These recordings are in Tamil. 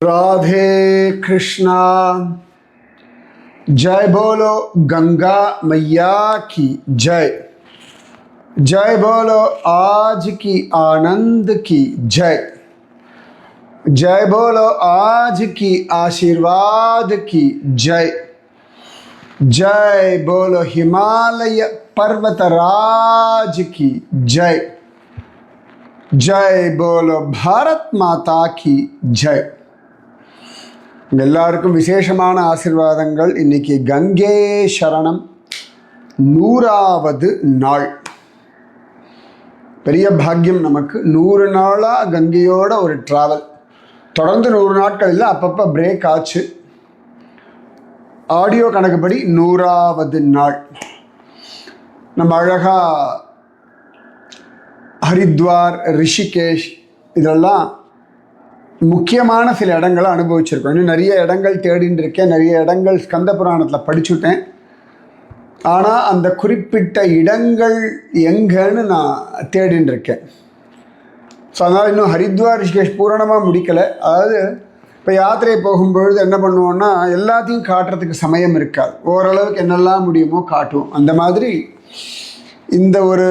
राधे कृष्णा। जय बोलो गंगा मैया की जय। जय बोलो आज की आनंद की जय। जय बोलो आज की आशीर्वाद की जय। जय बोलो हिमालय पर्वतराज की जय। जय बोलो भारत माता की जय। எல்லாருக்கும் விசேஷமான ஆசீர்வாதங்கள். இன்னைக்கு கங்கே சரணம் 100வது நாள். பெரிய பாக்கியம் நமக்கு. 100 நாளாக கங்கையோட ஒரு ட்ராவல். தொடர்ந்து 100 நாட்கள் இல்லை, அப்பப்போ பிரேக் ஆச்சு. ஆடியோ கணக்குப்படி 100வது நாள். நம்ம அழகாக ஹரித்வார், ரிஷிகேஷ் இதெல்லாம் முக்கியமான சில இடங்களை அனுபவிச்சிருக்கோம். இன்னும் நிறைய இடங்கள் தேடின்னு இருக்கேன். நிறைய இடங்கள் ஸ்கந்த புராணத்தில் படிச்சுட்டேன். ஆனால் அந்த குறிப்பிட்ட இடங்கள் எங்கன்னு நான் தேடின்னு இருக்கேன். ஸோ அதனால் இன்னும் ஹரித்வார், ரிஷிகேஷ் பூரணமாக முடிக்கலை. அதாவது இப்போ யாத்திரை போகும்பொழுது என்ன பண்ணுவோன்னா, எல்லாத்தையும் காட்டுறதுக்கு சமயம் இருக்காது. ஓரளவுக்கு என்னெல்லாம் முடியுமோ காட்டுவோம். அந்த மாதிரி இந்த ஒரு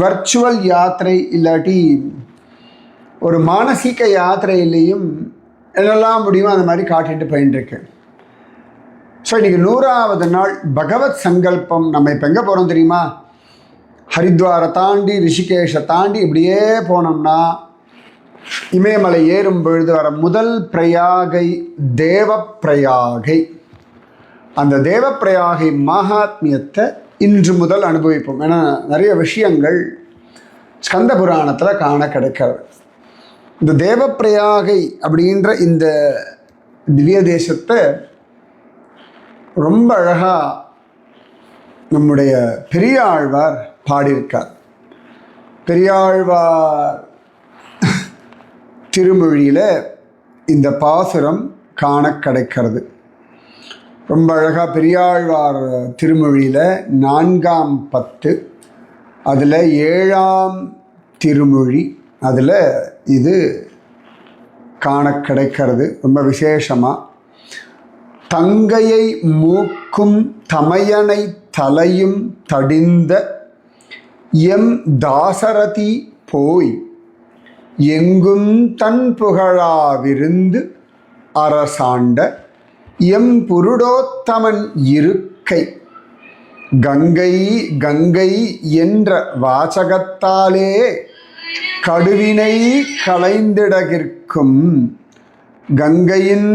வர்ச்சுவல் யாத்திரை இல்லாட்டி ஒரு மானசீக யாத்திரையிலையும் என்னெல்லாம் முடியுமோ அந்த மாதிரி காட்டிட்டு போயின்ட்டுருக்கேன். ஸோ இன்றைக்கி 100வது நாள் பகவத் சங்கல்பம். நம்ம இப்போ எங்கே போகிறோம் தெரியுமா? ஹரித்வாரை தாண்டி, ரிஷிகேஷை தாண்டி இப்படியே போனோம்னா இமயமலை ஏறும் பொழுது வர முதல் பிரயாகை தேவப்பிரயாகை. அந்த தேவப்பிரயாகை மகாத்மியத்தை இன்று முதல் அனுபவிப்போம். ஏன்னா நிறைய விஷயங்கள் ஸ்கந்த புராணத்தில் காண கிடைக்கிறது. இந்த தேவப்பிரயாகை அப்படின்ற இந்த திவ்ய தேசத்தை ரொம்ப அழகாக நம்முடைய பெரியாழ்வார் பாடியிருக்கார். பெரியாழ்வார் திருமொழியில் இந்த பாசுரம் காண கிடைக்கிறது. ரொம்ப அழகாக பெரியாழ்வார் திருமொழியில் 4ஆம் பத்து, அதில் 7ஆம் திருமொழி, அதில் இது காண கிடைக்கிறது. ரொம்ப விசேஷமாக தங்கையை மூக்கும் தமையனை தலையும் தடிந்த எம் தாசரதி போய் எங்கும் தன் புகழாவிருந்து அரசாண்ட எம் புருடோத்தமன் இருக்கை கங்கை கங்கை என்ற வாசகத்தாலே கடுவினை களைந்திடகிற்கும் கங்கையின்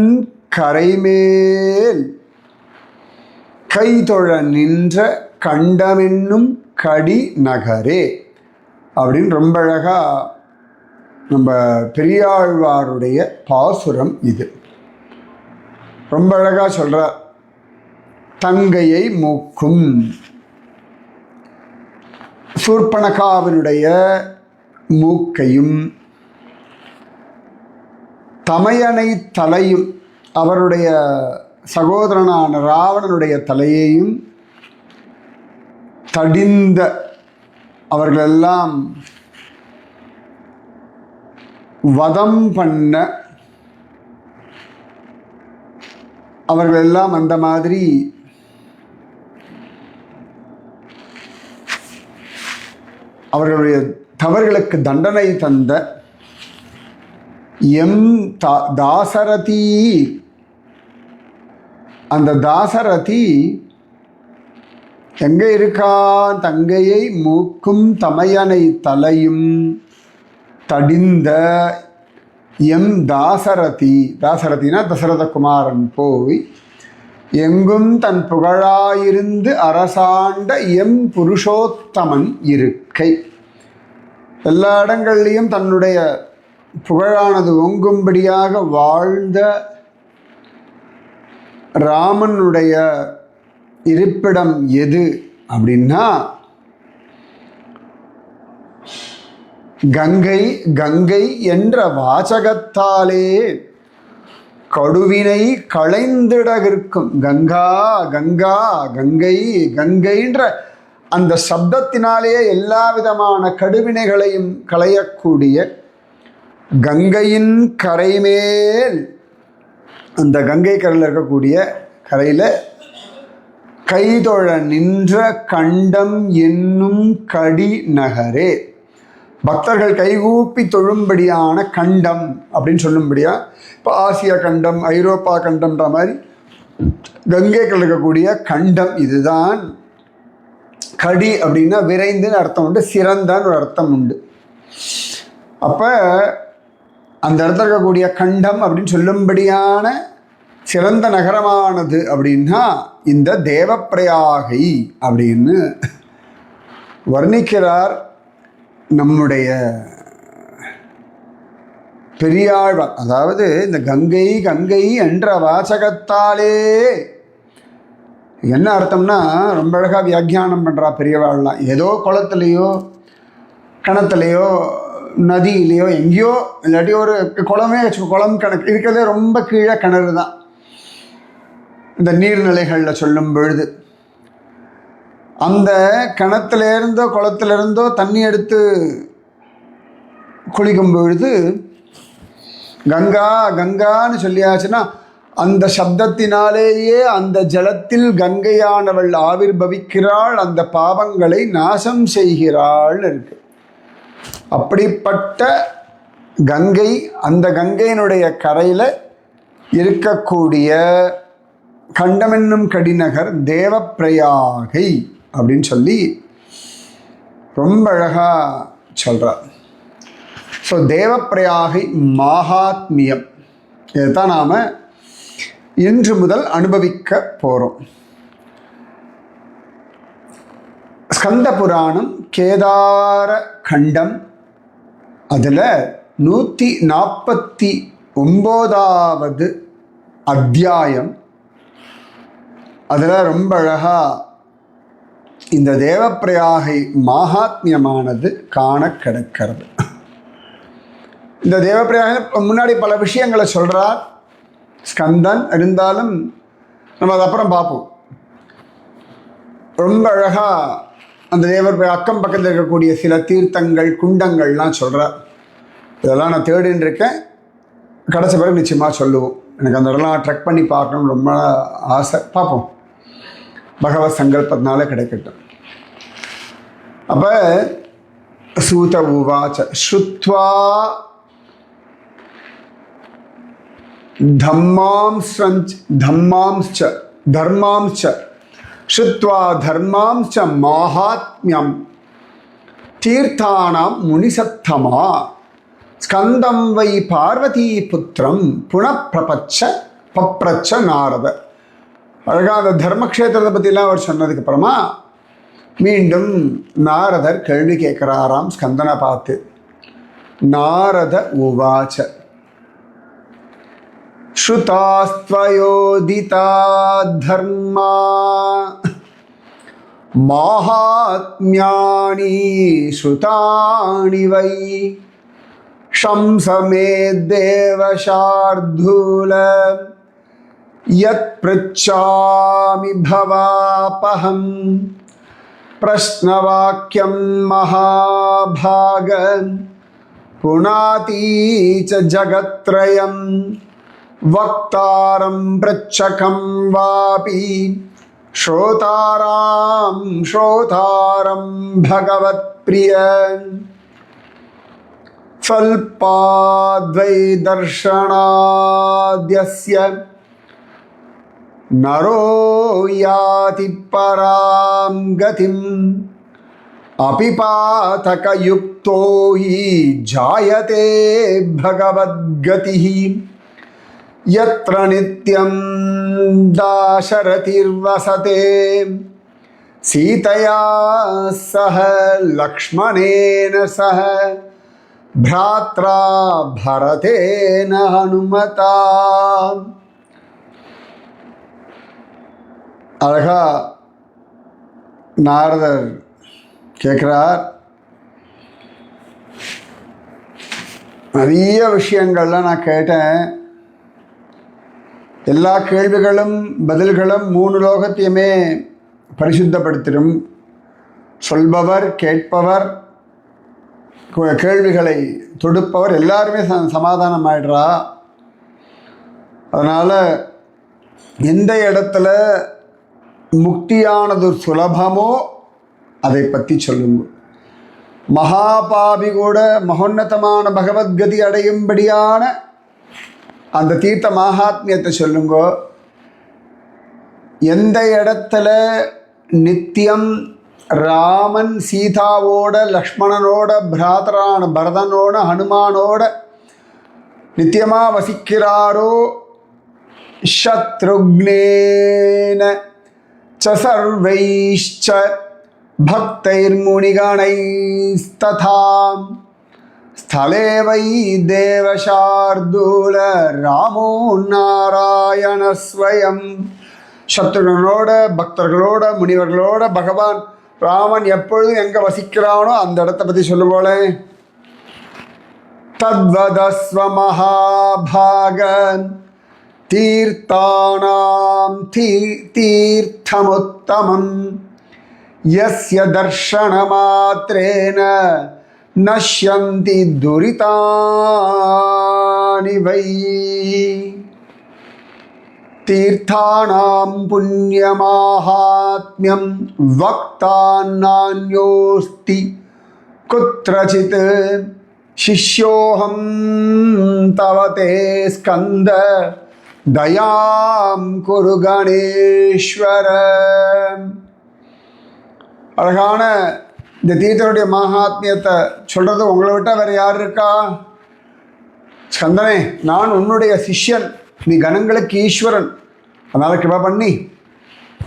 கரைமேல் கைதொழ நின்ற கண்டமென்னும் கடி நகரே அப்படின்னு ரொம்ப அழகாக நம்ம பெரியாழ்வாருடைய பாசுரம் இது. ரொம்ப அழகாக சொல்கிறார். தங்கையை மூக்கும், சூர்பனகாவினுடைய மூக்கையும், தமையனை தலையும், அவருடைய சகோதரனான ராவணனுடைய தலையையும் தடிந்த, அவர்களெல்லாம் வதம் பண்ண, அவர்களெல்லாம் அந்த மாதிரி அவர்களுடைய தவறுகளுக்கு தண்டனை தந்த எம் தாசரதி, அந்த தாசரதி எங்கே இருக்கான்? தங்கையை மூக்கும் தமையனை தலையும் தடிந்த எம் தாசரதி, தாசரதினா தசரத குமாரன் போய் எங்கும் தன் புகழாயிருந்து அரசாண்ட எம் புருஷோத்தமன் இருக்கை. எல்லா இடங்கள்லையும் தன்னுடைய புகழானது ஓங்கும்படியாக வாழ்ந்த ராமனுடைய இருப்பிடம் எது அப்படின்னா கங்கை கங்கை என்ற வாசகத்தாலே கடுவினை களைந்திடகிற்கும். கங்கா கங்கா கங்கை கங்கைன்ற அந்த சப்தத்தினாலேயே எல்லா விதமான கடுவினைகளையும் களையக்கூடிய கங்கையின் கரைமேல், அந்த கங்கை கரையில் இருக்கக்கூடிய கரையில் கைதொழ நின்ற கண்டம் என்னும் கடி நகரே. பக்தர்கள் கைகூப்பி தொழும்படியான கண்டம் அப்படின்னு சொல்லும்படியா. இப்போ ஆசியா கண்டம், ஐரோப்பா கண்டம்ன்ற மாதிரி கங்கை கரையில் இருக்கக்கூடிய கண்டம் இதுதான். கடி அப்படின்னா விரைந்துன்னு அர்த்தம் உண்டு, சிறந்தான்னு ஒரு அர்த்தம் உண்டு. அப்போ அந்த இடத்துல இருக்கக்கூடிய கண்டம் அப்படின்னு சொல்லும்படியான சிறந்த நகரமானது அப்படின்னா இந்த தேவப்பிரயாகை அப்படின்னு வர்ணிக்கிறார் நம்முடைய பெரியாழ்வார். அதாவது இந்த கங்கை கங்கை என்ற வாசகத்தாலே என்ன அர்த்தம்னா ரொம்ப அழகாக வியாக்கியானம் பண்ணுறா பெரியவாள்லாம். ஏதோ குளத்துலேயோ கிணத்துலையோ நதியிலையோ எங்கேயோ இல்லாட்டி ஒரு குளமே வச்சு, குளம் கணக்கு இருக்கிறதே ரொம்ப கீழே கிணறு தான். இந்த நீர்நிலைகளில் சொல்லும் பொழுது அந்த கிணத்துலேருந்தோ குளத்துலேருந்தோ தண்ணி எடுத்து குளிக்கும் பொழுது கங்கா கங்கான்னு சொல்லியாச்சுன்னா அந்த சப்தத்தினாலேயே அந்த ஜலத்தில் கங்கையானவள் ஆவிர்பவிக்கிறாள், அந்த பாவங்களை நாசம் செய்கிறாள் இருக்கு. அப்படிப்பட்ட கங்கை, அந்த கங்கையினுடைய கரையில் இருக்கக்கூடிய கண்டமென்னும் கடிநகர் தேவப்பிரயாகை அப்படின்னு சொல்லி ரொம்ப அழகாக சொல்கிறார். ஸோ தேவப்பிரயாகை மகாத்மியம் இதைத்தான் நாம் இன்று முதல் அனுபவிக்க போகிறோம். ஸ்கந்த புராணம் கேதார கண்டம், அதில் 149வது அத்தியாயம். அதில் ரொம்ப அழகாக இந்த தேவப்பிரயாகை மகாத்மியமானது காண கிடைக்கிறது. இந்த தேவப்பிரயாகை முன்னாடி பல விஷயங்களை சொல்கிறார் ஸ்கந்தன், இருந்தாலும் நம்ம அது அப்புறம் பார்ப்போம். ரொம்ப அழகாக அந்த தேவப்பிரயாக அக்கம் பக்கத்தில் இருக்கக்கூடிய சில தீர்த்தங்கள் குண்டங்கள்லாம் சொல்கிறார். இதெல்லாம் நான் தேடின்னு இருக்கேன், கடைசி பிறகு நிச்சயமாக சொல்லுவோம். எனக்கு அந்த இடம்லாம் ட்ரெக் பண்ணி பார்க்கணும்னு ரொம்ப ஆசை. பார்ப்போம், பகவத் சங்கல்பத்தினால கிடைக்கட்டும். அப்போ சூத உவாச்ச ஸ்ருத்வா தர்மாம்ச்ச ஸ்ருத்வா தர்மாம்ச்ச மாஹாத்மியம் தீர்த்தானாம் முனிசத்தமா ஸ்கந்தம் வை பார்வதி புத்திரம் பப்ரச்ச நாரத. அழகாக அந்த தர்மக்ஷேத்திரத்தை பற்றிலாம் அவர் சொன்னதுக்கு அப்புறமா மீண்டும் நாரதர் கேள்வி கேட்குறாராம் ஸ்கந்தனை பார்த்து. நாரத உவாச்ச ஸ்ருதாஸ்த்வயோதிதா தர்மா மாஹாத்ம்யானி ஸ்ருதானி வை ஷம்சமே தேவசார்தூல யத் ப்ருச்சாமி பவாபஹம் பிரஸ்னவாக்யம் மகாபாக புனாதி ச ஜகத்ரயம் வக்தாரம் ப்ருச்சகம் வாபி ஸ்ரோதாரம் பகவத் பிரிய ஸ்வல்பாத்வை தர்ஷனாத்யஸ்ய நரோ யாதி பராம் கதிம் அபிபாதகயுக்தோ ஹி ஜாயதே பகவத்கதிஹி யத்ர நித்யம் தாசரதிர்வசதே சீதயா சஹ லக்ஷ்மணேன சஹ भ्रात्रा भरतेन हनुमता. அழகா நாரதர் கேட்குறார். நிறைய விஷயங்கள்லாம் நான் கேட்டேன். எல்லா கேள்விகளும் பதில்களும் 3 லோகத்தையுமே பரிசுத்தப்படுத்திடும். சொல்பவர் கேட்பவர் கேள்விகளை தொடுப்பவர் எல்லாருமே சமாதானம் ஆயிடுறா. அதனால் எந்த இடத்துல முக்தியானது சுலபமோ அதை பற்றி சொல்லுங்க. மகாபாபி கூட மகோன்னதமான பகவத்கதி அடையும்படியான அந்த தீர்த்த மகாத்மியத்தை சொல்லுங்க. எந்த இடத்துல நித்தியம் ராமன் சீதாவோட லக்ஷ்மணனோட பிராதரான பரதனோட ஹனுமானோட நித்தியமாக வசிக்கிறாரோ சத்ருக்னேன ச சர்வைஷ்ச பக்தைர்முனிகணைஸ்ததாம் ஸ்தலே வை தேவசார்தூல ராமோ நாராயணஸ்வயம். சத்ருகனோட பக்தர்களோட முனிவர்களோட பகவான் ராமன் எப்பொழுதும் எங்கே வசிக்கிறானோ அந்த இடத்த பற்றி சொல்லுவோலே. தத்வதஸ்வ மகாபாகன் தீர்த்தானாம் தீர்த்தமுத்தமம் யஸ்ய தர்ஷனமாத்ரேன நஷ்யந்தி துரிதானி வை. தீர்த்தானாம் புண்ணியமாஹாத்மியம் வக்தான்னான்யோஸ்தி குத்ரசித் சிஷ்யோஹம் தவ தே ஸ்கந்த தயாம் குரு கணேஸ்வர. அழகான இந்த தீர்த்தனுடைய மகாத்மியத்தை சொல்கிறது உங்களை விட்டால் வேறு யார் இருக்கா? ஸ்கந்தனே, நான் உன்னுடைய சிஷ்யன், நீ கணங்களுக்கு ஈஸ்வரன், அதனால் கிருபா பண்ணி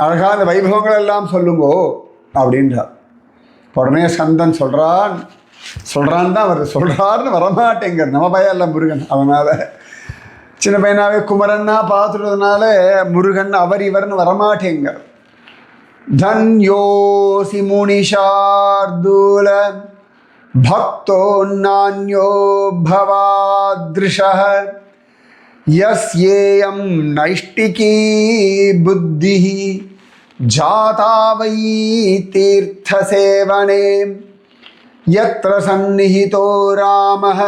அழகான வைபவங்கள் எல்லாம் சொல்லுங்கோ அப்படின்றார். உடனே ஸ்கந்தன் சொல்கிறான் தான் வருது, சொல்கிறாருன்னு வரமாட்டேங்கிறார். நம்ம பையன் இல்லை முருகன், அதனால் சின்ன பையனாவே குமரன்னா பார்த்துறதுனால முருகன் அவர் இவர்னு வரமாட்டேங்கிறார். தன்யோசி முனிஷார்தூல பக்தோ நான்யோ பவாத்ருஷः யஸ்யேயம் நைஷ்டிகீ புத்திः ஜாதா வை தீர்த்தசேவனே யத்ர சந்நிஹிதோ ராமः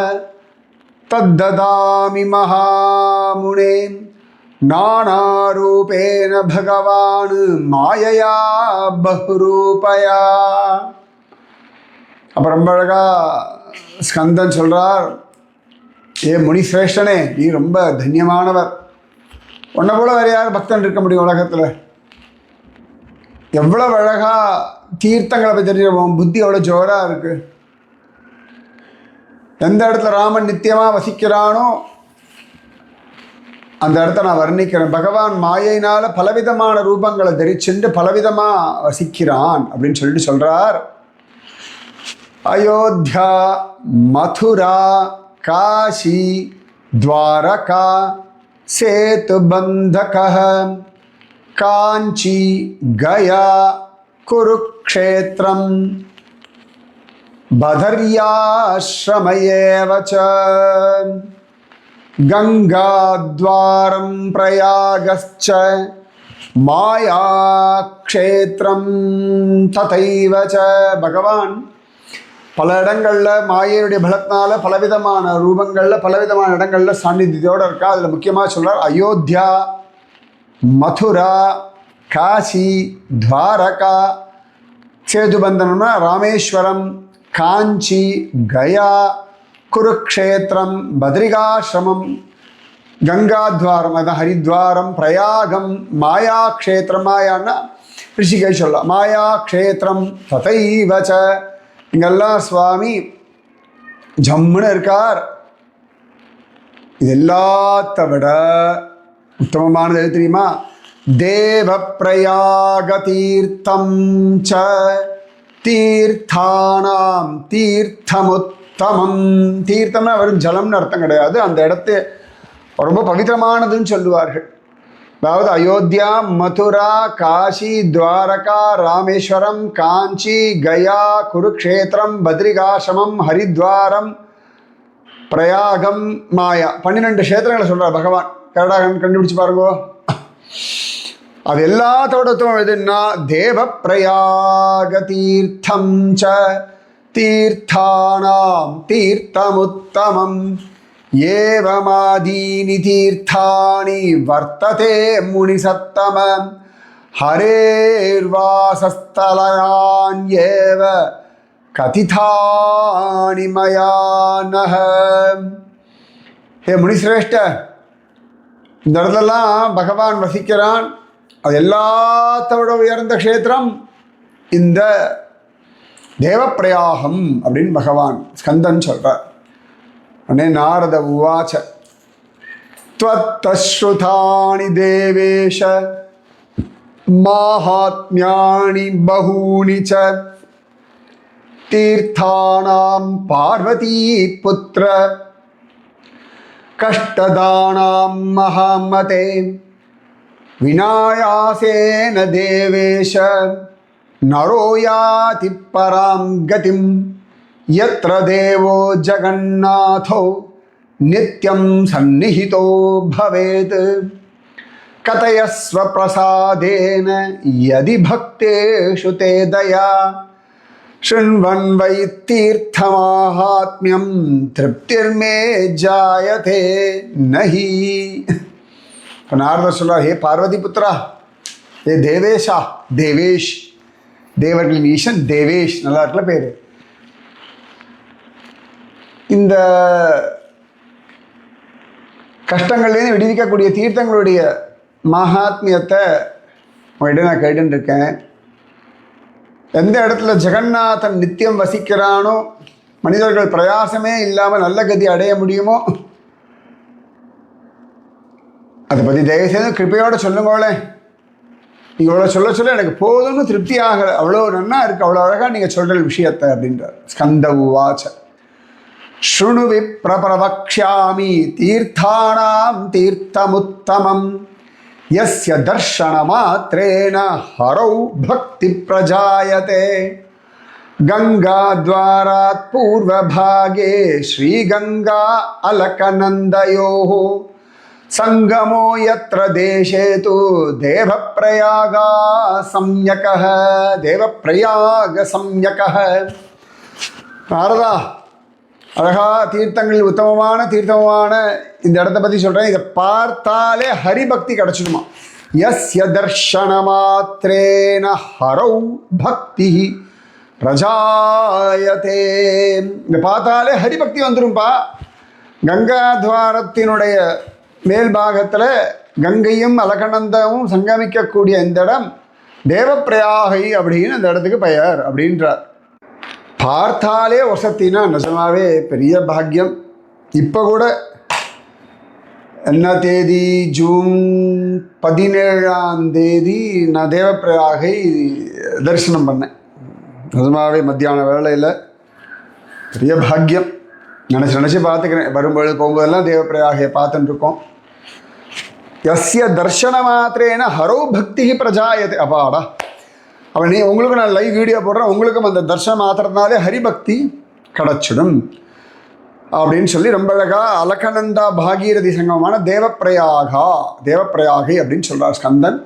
தத்ததாமி மகாமுனே நானாரூபேன பகவான் மாயையா பஹுரூபயா. அப்புறம் ரொம்ப அழகா ஸ்கந்தன் சொல்கிறார், ஏ முனிசிரேஷ்டனே, நீ ரொம்ப தன்யமானவர். உன்னை போல வேறு யார் பக்தன் இருக்க முடியும் உலகத்தில்? எவ்வளவு அழகா தீர்த்தங்களை பற்றி தெரிஞ்சுக்கணும், புத்தி அவ்வளோ ஜோராக இருக்குது. எந்த இடத்துல ராமன் நித்தியமாக வசிக்கிறானோ அந்த இடத்த நான் வர்ணிக்கிறேன். பகவான் மாயையினால் பலவிதமான ரூபங்களை தரிச்சுண்டு பலவிதமாக வசிக்கிறான் அப்படின்னு சொல்லிட்டு சொல்கிறார். அயோத்தியா, மதுரா, காஷி, துவாரகா, சேதுபந்தக, காஞ்சி, கயா, குருக்ஷேத்திரம், பதர்யாஸ்ரமயேவ ச, கங்காத்வாரம் பிரயாகஸ்ச, மாயாக்ஷேத்திரம் ததைவ ச. பகவான் பல இடங்களில் மாயையுடைய பலத்தினால பலவிதமான ரூபங்களில் பலவிதமான இடங்களில் சாநித்தியத்தோடு இருக்கா. அதில் முக்கியமாக சொல்கிறார் அயோத்தியா, மதுரா, காசி, துவாரகா, சேதுபந்தனம்னா ராமேஸ்வரம், காஞ்சி, கயா, குருக்ஷேத்திரம், பத்ரிகாசிரமம், கங்காத்வாரம் அதான் ஹரித்வாரம், பிரயாகம், மாயாக்ஷேத்திரம், மாயான்னா ரிஷிகேஷ் சொல்லலாம், மாயாக்ஷேத்திரம் ததைவச்ச. இங்கெல்லாம் சுவாமி ஜம்முன்னு இருக்கார். இது எல்லாத்த விட உத்தமமானது எது தெரியுமா? தேவ பிரயாக தீர்த்தம் ச தீர்த்தானாம் தீர்த்தமுத்தமம். தீர்த்தம்னா வெறும் ஜலம்னு அர்த்தம் கிடையாது, அந்த இடத்து ரொம்ப பவித்திரமானதுன்னு சொல்லுவார்கள். அதாவது அயோத்தியா, மதுரா, காஷி, துவாரகா, ராமேஸ்வரம், காஞ்சி, கயா, குருக்ஷேத்திரம், பத்ரிகாசிரமம், ஹரித்வாரம், பிரயாகம், மாயா, 12 க்ஷேத்திரங்களை சொல்கிறார் பகவான். கரெக்டாக கண்டுபிடிச்சு பாருங்கோ. அது எல்லாத்தோட எதுன்னா தேவ பிரயாக தீர்த்தம் ச தீர்த்தானாம் தீர்த்தமுத்தமம் ஏவமாதீனி தீர்த்தானி வர்த்ததே முனிசத்தம ஹரேர்வாசஸ்தலயான்யேவ கதிதானி மயா நஹ. ஹே முனிசிரேஷ்ட, இந்த இடத்துலலாம் பகவான் வசிக்கிறான். அது எல்லாத்தோட உயர்ந்த க்ஷேத்திரம் இந்த தேவப்பிரயாகம் அப்படின்னு பகவான் ஸ்கந்தன் சொல்கிறார். உடனே நாரத உவாச்ச த்வத்தஸ்ருதானி தேவேஷ மாஹாத்மியானி பஹூனி ச தீர்த்தானாம் பார்வதி புத்திர கஷ்டதானாம் மகாமதே விநாயாசேன தேவேஷ நரோ யாதி பராம் கதிம் யத்ர தேவோ ஜகன்னாதோ நித்யம் சந்நிஹிதோ பவேத் கதயஸ்வ பிரசாதேன யதி பக்தேஷு தே தயா ஷృణ్వన్ வை தீர்த்தமாஹாத்மியம் திருப்திர்மே ஜாயதே நஹி. இப்போ நாரதர் சொல்றார், ஹே பார்வதி புத்திரா, ஹே தேவேஷா, தேவேஷ், தேவர்களின் ஈசன் தேவேஷ், நல்லா இருக்குல்ல பேரு. இந்த கஷ்டங்கள்லேருந்து விடுவிக்கக்கூடிய தீர்த்தங்களுடைய மகாத்மியத்தை உங்கள்கிட்ட நான் கேட்டுன்னு இருக்கேன். எந்த இடத்துல ஜெகநாதன் நித்தியம் வசிக்கிறானோ, மனிதர்கள் பிரயாசமே இல்லாமல் நல்ல கதி அடைய முடியுமோ, அதை பற்றி தயவுசெய்து கிருப்பையோடு சொல்லுங்களேன். நீங்கள் இவ்வளோ சொல்ல சொல்ல எனக்கு போதும்னு திருப்தி ஆகலை, அவ்வளோ நன்னா இருக்குது, அவ்வளோ அழகாக நீங்கள் சொல்கிற விஷயத்தை அப்படின்றார். ஸ்கந்த உவாச்ச ஷృణு விப்ரவக்ஷ்யாமி தீர்த்தானாம் தீர்த்தமுத்தமம் யஸ்ய தர்ஷன மாத்ரேன ஹரௌ பக்தி பிரஜாயதே கங்காத்வாராத் பூர்வபாகே ஸ்ரீகங்கா அலகநந்தயோः சங்கமோ யத்ர தேசே து தேவப்பிரயாக சம்யகः தேவப்பிரயாக சம்யகः. நாரதா, அழகா தீர்த்தங்களில் உத்தமமான தீர்த்தமான இந்த இடத்த பற்றி சொல்கிறேன். இதை பார்த்தாலே ஹரிபக்தி கிடச்சிடுமா. யஸ்ய தர்ஷன மாத்ரேன ஹரௌ பக்தி பிரஜாயதே. இதை பார்த்தாலே ஹரிபக்தி வந்துடும்பா. கங்காத்வாரத்தினுடைய மேல் பாகத்தில் கங்கையும் அலகநந்தமும் சங்கமிக்கக்கூடிய இந்த இடம் தேவப்பிரயாகை அப்படின்னு இந்த இடத்துக்கு பெயர் அப்படின்றார். பார்த்தாலே வசத்தினா நிஜமாவே பெரிய பாக்கியம். இப்போ கூட என்ன தேதி, ஜூன் 17 நான் தேவப்பிரயாகை தரிசனம் பண்ணேன். நிஜமாவே மத்தியான வேளையில் பெரிய பாக்கியம். நினச்சி பார்த்துக்கிறேன். வரும்பொழுது போகும்போதெல்லாம் தேவப்பிரயாகையை பார்த்துட்டு இருக்கோம். யஸ்ய தர்ஷன மாத்திரேன ஹரோ பக்தி பிரஜாயத்தை. அப்பாடா, அவன் உங்களுக்கு நான் லைவ் வீடியோ போடுறேன், உங்களுக்கும் அந்த தர்ஷனம் மாத்திரத்தினாலே ஹரிபக்தி கிடச்சிடும் அப்படின்னு சொல்லி ரொம்ப அழகாக அலகநந்தா பாகீரதி சங்கமமான தேவப்பிரயாகை அப்படின்னு சொல்கிறார் ஸ்கந்தன்.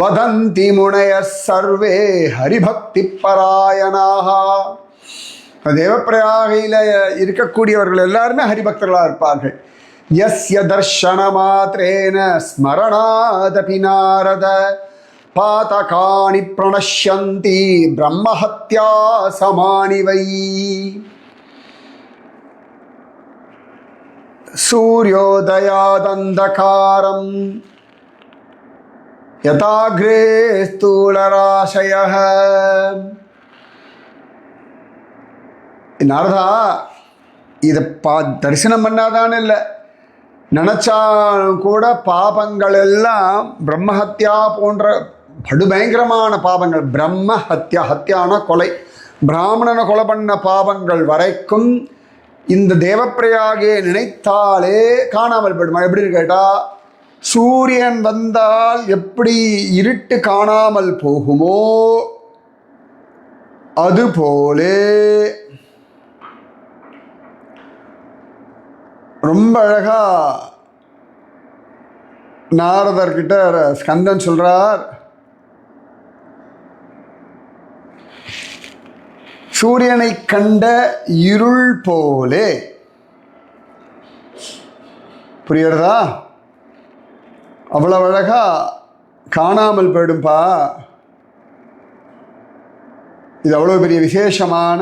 வதந்தி முனைய சர்வே ஹரிபக்தி பராயணாக. தேவப்பிரயாகையில் இருக்கக்கூடியவர்கள் எல்லாருமே ஹரிபக்தர்களாக இருப்பார்கள். யஸ்ய தர்ஷன மாத்ரேன ஸ்மரணாதபி நாரத பாதகானி பிரணஷ்யந்தி பிரம்மஹத்யா சமானி வை. சூர்யோதயாதந்தகாரம் யதாக்ரே ஸ்தூலராசயः. நாரதா, இதை தரிசனம் பண்ணாதானே இல்லை, நினச்சாலும் கூட பாபங்கள் எல்லாம் பிரம்மஹத்யா போன்ற படுபயங்கரமான பாபங்கள், பிரம்மஹத்யா, ஹத்யான கொலை, பிராமணனை கொலை பண்ண பாபங்கள் வரைக்கும் இந்த தேவப்பிரயாகே நினைத்தாலே காணாமல் போயிடுமா. எப்படின்னு கேட்டால், சூரியன் வந்தால் எப்படி இருட்டு காணாமல் போகுமோ அதுபோலே ரொம்ப அழகா நாரதர்கிட்ட ஸ்கந்தன் சொல்றார். சூரியனை கண்ட இருள் போலே. புரியுறதா? அவ்வளவு அழகா காணாமல் போயிடும்பா. இது அவ்வளோ பெரிய விசேஷமான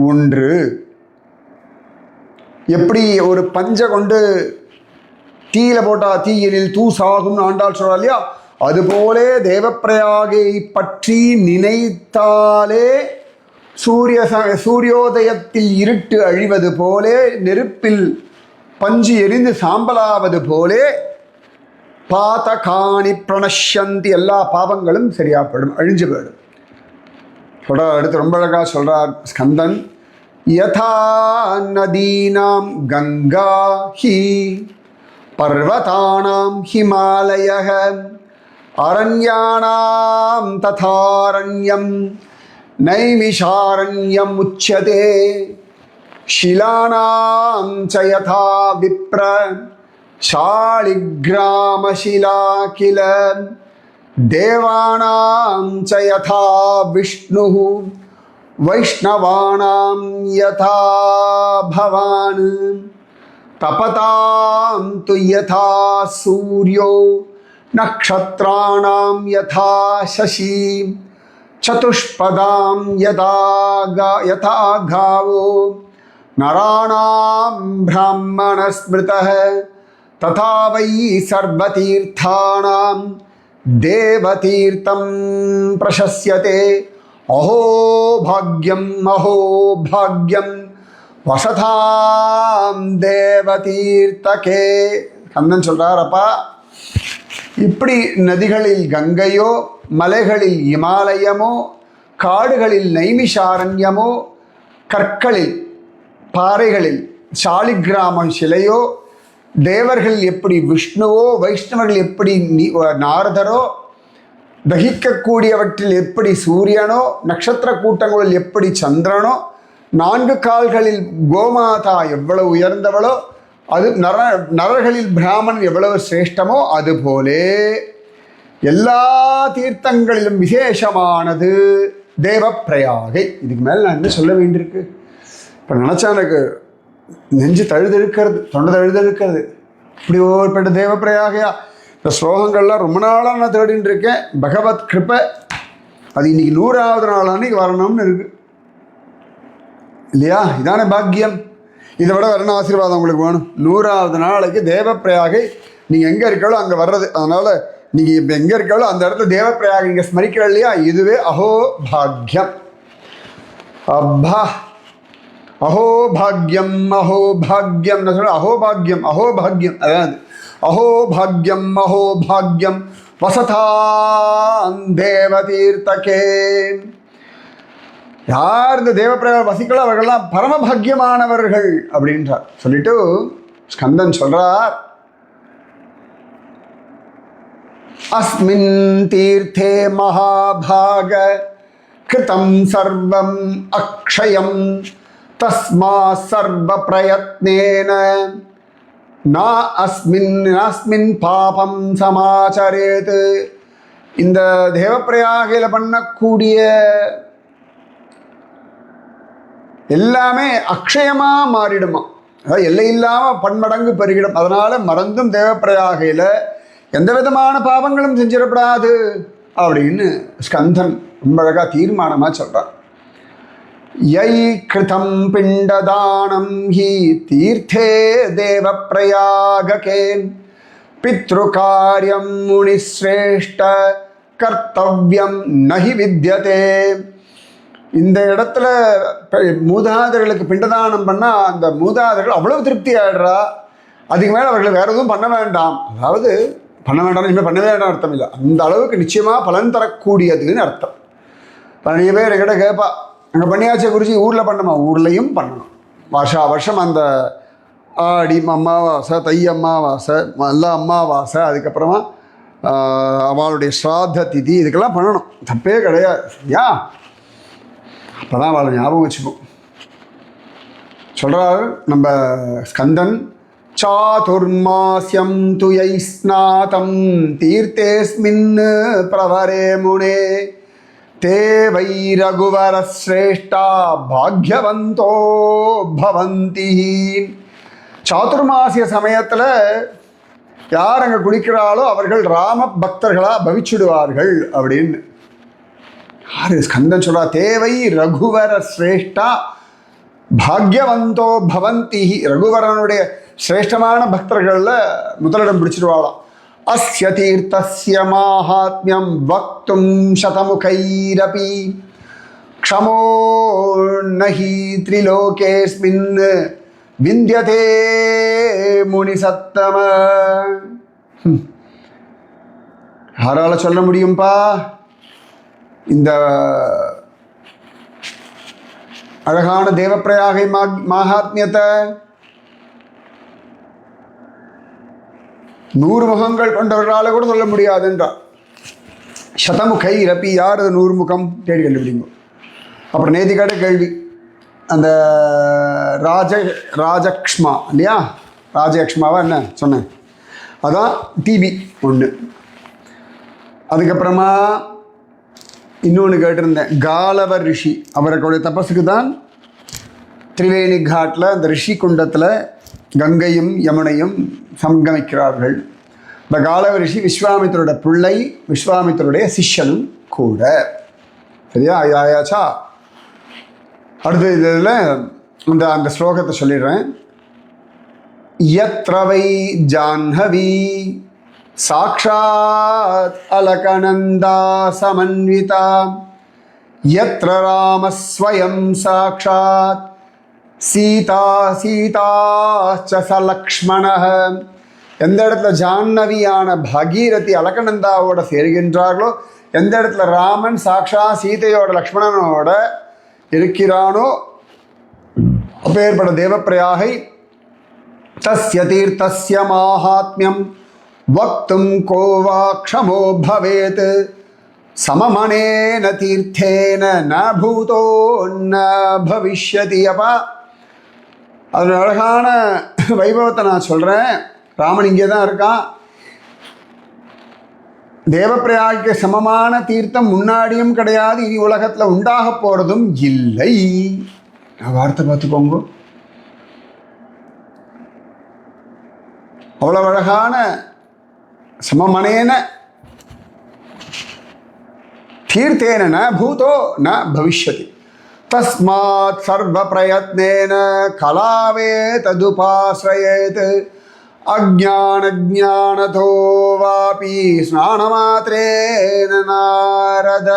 ஒன்று. எப்படி ஒரு பஞ்சை கொண்டு தீயில போட்டா தீயிலில் தூசாகும்னு ஆண்டாள் சொல்றா இல்லையா, அதுபோலே தேவப்பிரயாகை பற்றி நினைத்தாலே சூரியோதயத்தில் இருட்டு அழிவது போலே, நெருப்பில் பஞ்சு எரிந்து சாம்பலாவது போலே, பாதகாணி பிரணஷ்யந்தி, எல்லா பாவங்களும் சரியாப்படும், அழிஞ்சு போயிடும் சொல்றார். அடுத்து ரொம்ப அழகா சொல்றார் ஸ்கந்தன். யதா நதீனாம் கங்கா ஹி பர்வதானாம் ஹிமாலயः அரண்யானாம் ததாரண்யம் நைமிஷாரண்யம் உச்யதே ஷிலானாம் ச யதா விப்ர ஷாலிக்ராமஷிலா கில தேவானாம் ச யதா விஷ்ணுः வைஷ்ணவானாம் யதா பவான் தபதாம் து யதா சூர்யோ நக்ஷத்ராணாம் யதா சசி சதுஷ்பதாம் யதா காவோ நராணாம் பிராமணஸ்மிருதः ததா வை சர்வதீர்த்தானாம் தேவதீர்த்தம் பிரசஸ்யதே அஹோ பாக்யம் வசதாம் தேவதீர்த்தகே. கந்தன் சொல்றார், அப்பா இப்படி நதிகளில் கங்கையோ, மலைகளில் இமாலயமோ, காடுகளில் நைமிஷாரண்யமோ, கற்களில் பாறைகளில் சாலிகிராம சிலையோ, தேவர்கள் எப்படி விஷ்ணுவோ, வைஷ்ணவர்கள் எப்படி நாரதரோ, தகிக்கக்கூடியவற்றில் எப்படி சூரியனோ, நட்சத்திர கூட்டங்களில் எப்படி சந்திரனோ, 4 கால்களில் கோமாதா எவ்வளவு உயர்ந்தவளோ, அது நரர்களில் பிராமணன் எவ்வளவு சிரேஷ்டமோ, அதுபோலே எல்லா தீர்த்தங்களிலும் விசேஷமானது தேவப்பிரயாகை. இதுக்கு மேலே நான் என்ன சொல்ல வேண்டியிருக்கு? இப்போ நினச்சா எனக்கு நெஞ்சு தழுதெழுக்கிறது, தொண்டை தழுதெழுக்கிறது. இப்படி ஒருபட்ட தேவப்பிரயாகையா? இந்த ஸ்லோகங்கள்லாம் ரொம்ப நாளாக நான் தேடின்னு இருக்கேன். பகவத் கிருபை அது இன்னைக்கு 100வது நாள் அன்னைக்கு வரணும்னு இருக்கு இல்லையா? இதான பாக்கியம். இதை விட வரணும் ஆசீர்வாதம் உங்களுக்கு வேணும். 100வது நாளைக்கு தேவப்பிரயாகை நீங்கள் எங்கே இருக்காளோ அங்கே வர்றது. அதனால் நீங்கள் இப்போ எங்கே இருக்காளோ அந்த இடத்துல தேவப்பிரயாகை இங்கே ஸ்மரிக்கிற இல்லையா, இதுவே அஹோ பாக்யம். அப்பா அஹோ பாக்யம் சொல்ல, அஹோ பாக்யம் அதாவது அஹோ பாக்யம் வசதாம் தேவதீர்த்தகே. யார் இந்த தேவப்பிரயாகை வசிகளோ அவர்கள்லாம் பரமபாக்கியமானவர்கள் அப்படின்றார். சொல்லிட்டு ஸ்கந்தன் சொல்றார், அஸ்மின் தீர்த்தே மகாபாக கிருதம் சர்வம் அக்ஷயம் தஸ்மா சர்வ பிரயத்னேன நாஸ்மின் பாபம் சமாச்சரேத். இந்த தேவப்பிரயாகையில் பண்ணக்கூடிய எல்லாமே அக்ஷயமாக மாறிடுமா, அதாவது எல்லை இல்லாமல் பன்மடங்கு பெருகிடும். அதனால் மறந்தும் தேவப்பிரயாகையில் எந்த விதமான பாவங்களும் செஞ்சிடப்படாது அப்படின்னு ஸ்கந்தன் ரொம்ப அழகாக தீர்மானமாக சொல்கிறார். யை கிருதம் பிண்டதானம் ஹி தீர்த்தே தேவப்பிரயாககே பித்ருகாரியம் முனிஸ்ரேஷ்ட கர்த்தவ்யம் நஹி வித்யதே. இந்த இடத்துல மூதாதைகளுக்கு பிண்டதானம் பண்ணால் அந்த மூதாதைகள் அவ்வளவு திருப்தி ஆகிடுறா. அதுக்கு மேலே அவர்கள் வேறு எதுவும் பண்ண வேண்டாம். அதாவது பண்ண வேண்டாம், இனிமேல் பண்ண வேண்டாம் அர்த்தம் இல்லை, அந்த அளவுக்கு நிச்சயமாக பலன் தரக்கூடியதுன்னு அர்த்தம். நிறைய பேர் என்கிட்ட கேட்பா, அங்கே பண்ணியாச்சே குறிச்சி ஊரில் பண்ணணுமா? ஊர்லேயும் பண்ணணும். வருஷம் அந்த ஆடி அமாவாசை, தை அமாவாசை, எல்லா அமாவாசை, அதுக்கப்புறமா அவளுடைய ஸ்ராத்த திதி, இதுக்கெல்லாம் பண்ணணும், தப்பே கிடையாது. சரியா? அப்போ தான் அவளை ஞாபகம் வச்சுப்போம். சொல்கிறார் நம்ம ஸ்கந்தன், சாதுர்மாஸ்யம் துயை ஸ்நாதம் தீர்த்தேஸ்மின் பிரவரே முனே தே வை ரகுவர சிரேஷ்டா பாக்யவந்தோ பவந்தி. சாதுர்மாசிய சமயத்தில் யார் அங்கே குளிக்கிறாளோ அவர்கள் ராம பக்தர்களாக பவிச்சுடுவார்கள் அப்படின்னு யாரு ஸ்கந்தன் சொல்றா. தேவை ரகுவர சிரேஷ்டா பாக்யவந்தோ பவந்தி. ரகுவரனுடைய சிரேஷ்டமான பக்தர்களில் முதலிடம் பிடிச்சிடுவாளாம். அஸ்ய தீர்த்தஸ்ய மாஹாத்மியம் வக்தும் சதமுகைரபி க்ஷமோ நஹி த்ரிலோகேஸ்மின் விந்தியதே முனிசத்தம. யாரால சொல்ல முடியும்பா இந்த அழகான தேவப்பிரயாகை மகாத்மியத்தை? 100 முகங்கள் கொண்டவர்களால் கூட சொல்ல முடியாது என்றார். சதமுகை ரப்பி, யார் அது 100 முகம் தேடி கண்டுபிடிங்க. அப்புறம் நேதிக்காட கேள்வி, அந்த ராஜக்ஷ்மா இல்லையா, ராஜயக்ஷ்மாவா என்ன சொன்னேன், அதான் டிபி ஒன்று. அதுக்கப்புறமா இன்னொன்று கேட்டிருந்தேன், காலவர் ரிஷி, அவர்களுடைய தபஸுக்கு தான் திரிவேணி காட்டில் அந்த ரிஷி குண்டத்தில் கங்கையும் யமுனையும் சங்கமிக்கிறார்கள். இந்த காலவ ரிஷி விஸ்வாமித்தரோட பிள்ளை, விஸ்வாமித்தருடைய சிஷ்யனும் கூட. சரியா, ஆயாச்சா? அடுத்த இதில் அந்த ஸ்லோகத்தை சொல்லிடுறேன். யத்ரவை ஜாஹ்னவி சாக்ஷாத் அலகநந்தா சமன்விதா யத்ர ராமஸ்வயம் சாக்ஷாத் சீதா சீதாச்ச சலக்ஷ்மணः. எந்த இடத்துல ஜாஹ்னவியான பாகீரதி அலகநந்தாவோட சேர்கின்றார்களோ, எந்த இடத்துல ராமன் சாக்ஷா சீதையோட லக்ஷ்மணனோட இருக்கிறானோ, அப்பேற்பட்ட தேவப்பிரயாகை தஸ்ய தீர்த்தஸ்ய மாஹாத்மியம் வக்தும் கோவா க்ஷமோ பவேத் சமமனேன தீர்த்தேன ந பூதோ ந பவிஷ்யதி. அப்பா அது அழகான வைபவத்தை நான் சொல்கிறேன். ராமன் இங்கே தான் இருக்கான். தேவப்பிரயாகிக்கு சமமான தீர்த்தம் முன்னாடியும் கிடையாது, இனி உலகத்தில் உண்டாக போகிறதும் இல்லை. வார்த்தை பார்த்துக்கோங்க. அவ்வளவு அழகான சமமனேன தீர்த்தேன ந பூதோ ந பவிஷ்யதி. தஸ்மாத் சர்வ பிரயத்னேன கலாவே ததுபாஸ்ரயேத் அஜ்ஞானஜ்ஞானதோ வாபி ஸ்நானமாத்ரேன நாரத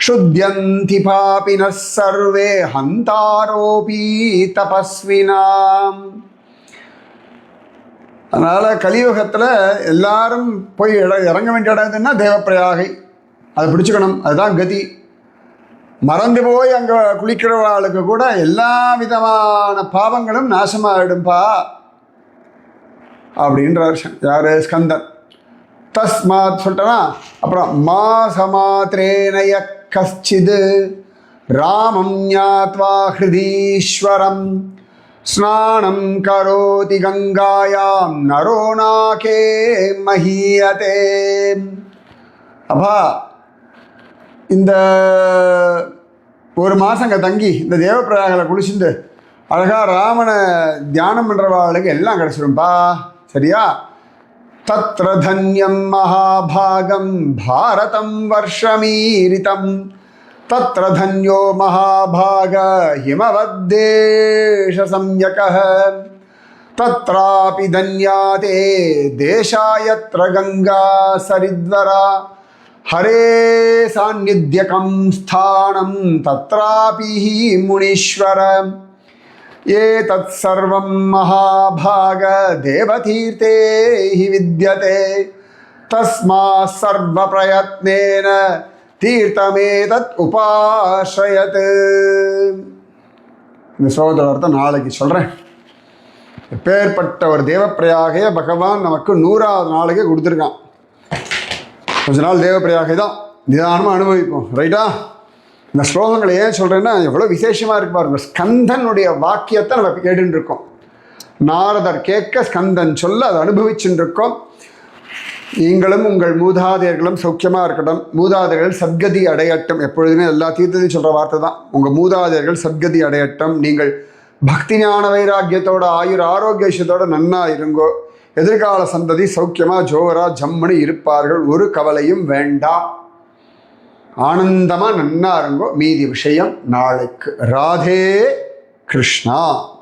சுத்யந்தி பாபினः சர்வே ஹந்தாரோபி தபஸ்வினாம். அதனால் கலியுகத்தில் எல்லாரும் போய் இறங்க வேண்டிய இடம் எதுன்னா தேவப்பிரயாகை. அதை பிடிச்சுக்கணும், அதுதான் கதி. மறந்து போய் அங்கே குளிக்கிறவாளுக்கு கூட எல்லா விதமான பாவங்களும் நாசமாகிடும்பா அப்படின்றார் யார், ஸ்கந்தன். தஸ்மாத் சொல்லிட்டனா. அப்புறம் மாசமாத்ரேனய கஷ்சித் ராமம் ஞாத்வா ஹிருதீஸ்வரம் ஸ்நானம் கரோதி கங்காயாம் நரோ நாகே மஹீயதே. அப்பா இந்த ஒரு மாதம் அங்கே தங்கி இந்த தேவப்பிரயாகில் குளிச்சுட்டு அழகாக ராமனை தியானம் பண்ணுறவாளுக்கு எல்லாம் கிடச்சிரும்பா. சரியா? தத்ர தன்யம் மகாபாகம் பாரதம் வர்ஷமீரிதம் தத்ர தன்யோ மகாபாக ஹிமவத்தேஷ சம்யகः தத்ராபி தன்யாதே தேசாயத்ர கங்கா சரித்வரா ஹரே சாநித்யகம் ஸ்தானம் தத்ராபி முனீஸ்வர ஏதத் சர்வம் மகாபாக தேவதீர்த்தே ஹி வித்யதே தஸ்மாத் சர்வ பிரயத்னேன தீர்த்தமேதத் உபாஸ்ரயத். இந்த ஸ்லோகத்தோட அர்த்தம் நாளைக்கு சொல்கிறேன். எப்பேற்பட்ட ஒரு தேவப்பிரயாகையை பகவான் நமக்கு 100வது நாளைக்கு கொடுத்துருக்கான். கொஞ்ச நாள் தேவப்பிரயாகை தான் நிதானமாக அனுபவிப்போம். ரைட்டா? இந்த ஸ்லோகங்களை ஏன் சொல்கிறேன்னா எவ்வளோ விசேஷமாக இருக்கு பாருங்க. ஸ்கந்தனுடைய வாக்கியத்தை நம்ம கேட்டுன்னு இருக்கோம். நாரதர் கேட்க ஸ்கந்தன் சொல்ல அதை அனுபவிச்சுட்டு இருக்கோம். நீங்களும் உங்கள் மூதாதையர்களும் சௌக்கியமாக இருக்கட்டும். மூதாதையர்கள் சத்கதி அடையட்டும். எப்பொழுதுமே எல்லா தீர்த்தத்தையும் சொல்கிற வார்த்தை தான், உங்கள் மூதாதையர்கள் சத்கதி அடையட்டும். நீங்கள் பக்தி ஞான வைராக்கியத்தோட ஆரோக்கியத்தோட நன்னா இருங்கோ. எதிர்கால சந்ததி சௌக்கியமாக ஜோரா ஜம்முன்னு இருப்பார்கள். ஒரு கவலையும் வேண்டாம். ஆனந்தமாக நன்னா இருங்கோ. மீதி விஷயம் நாளைக்கு. ராதே கிருஷ்ணா.